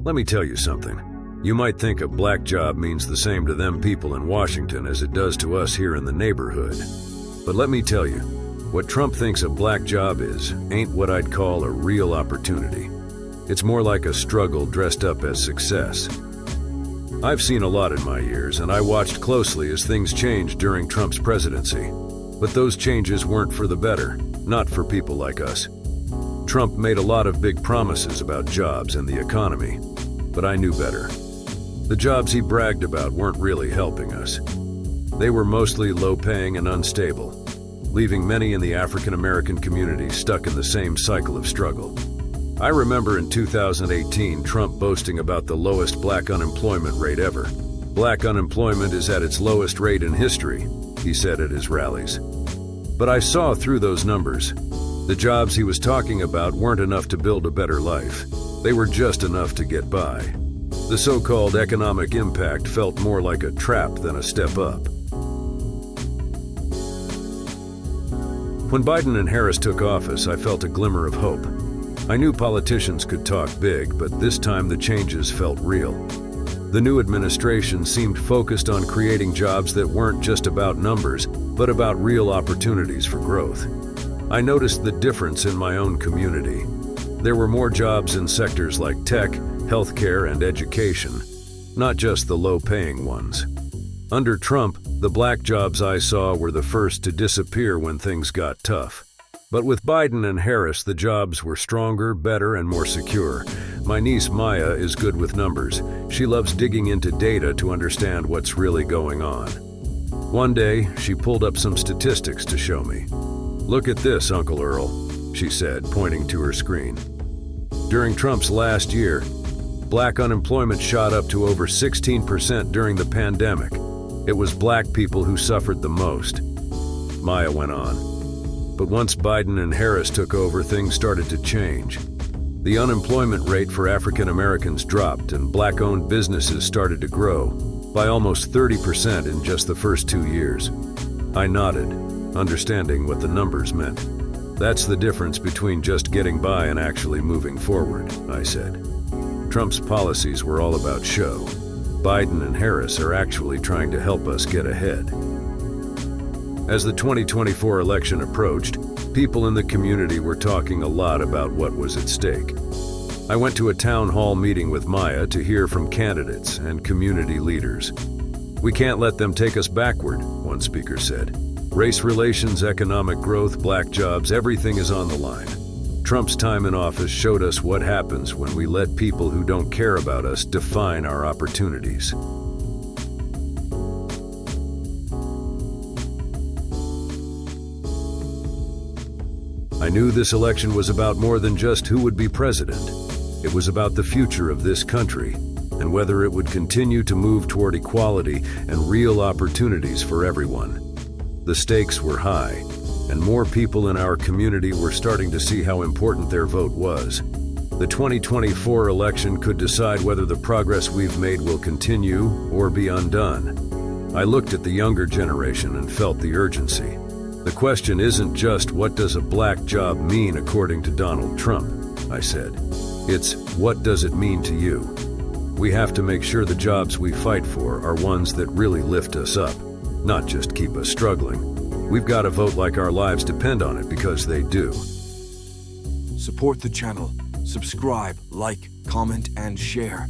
Let me tell you something. You might think a black job means the same to them people in Washington as it does to us here in the neighborhood. But let me tell you, what Trump thinks a black job is ain't what I'd call a real opportunity. It's more like a struggle dressed up as success. I've seen a lot in my years, and I watched closely as things changed during Trump's presidency. But those changes weren't for the better, not for people like us. Trump made a lot of big promises about jobs and the economy, but I knew better. The jobs he bragged about weren't really helping us. They were mostly low-paying and unstable, leaving many in the African American community stuck in the same cycle of struggle. I remember in 2018 Trump boasting about the lowest black unemployment rate ever. Black unemployment is at its lowest rate in history, he said at his rallies. But I saw through those numbers. The jobs he was talking about weren't enough to build a better life. They were just enough to get by. The so-called economic impact felt more like a trap than a step up. When Biden and Harris took office, I felt a glimmer of hope. I knew politicians could talk big, but this time the changes felt real. The new administration seemed focused on creating jobs that weren't just about numbers, but about real opportunities for growth. I noticed the difference in my own community. There were more jobs in sectors like tech, healthcare, and education, not just the low-paying ones. Under Trump, the black jobs I saw were the first to disappear when things got tough. But with Biden and Harris, the jobs were stronger, better, and more secure. My niece Maya is good with numbers. She loves digging into data to understand what's really going on. One day, she pulled up some statistics to show me. "Look at this, Uncle Earl," she said, pointing to her screen. During Trump's last year, black unemployment shot up to over 16% during the pandemic. It was black people who suffered the most. Maya went on. But once Biden and Harris took over, things started to change. The unemployment rate for African Americans dropped and black-owned businesses started to grow by almost 30% in just the first 2 years. I nodded, understanding what the numbers meant. "That's the difference between just getting by and actually moving forward," I said. Trump's policies were all about show. Biden and Harris are actually trying to help us get ahead. As the 2024 election approached, people in the community were talking a lot about what was at stake. I went to a town hall meeting with Maya to hear from candidates and community leaders. "We can't let them take us backward," one speaker said. "Race relations, economic growth, black jobs, everything is on the line. Trump's time in office showed us what happens when we let people who don't care about us define our opportunities." I knew this election was about more than just who would be president. It was about the future of this country and whether it would continue to move toward equality and real opportunities for everyone. The stakes were high, and more people in our community were starting to see how important their vote was. The 2024 election could decide whether the progress we've made will continue or be undone. I looked at the younger generation and felt the urgency. The question isn't just what does a black job mean according to Donald Trump, I said. It's what does it mean to you? We have to make sure the jobs we fight for are ones that really lift us up, not just keep us struggling. We've got to vote like our lives depend on it, because they do. Support the channel. Subscribe, like, comment, and share.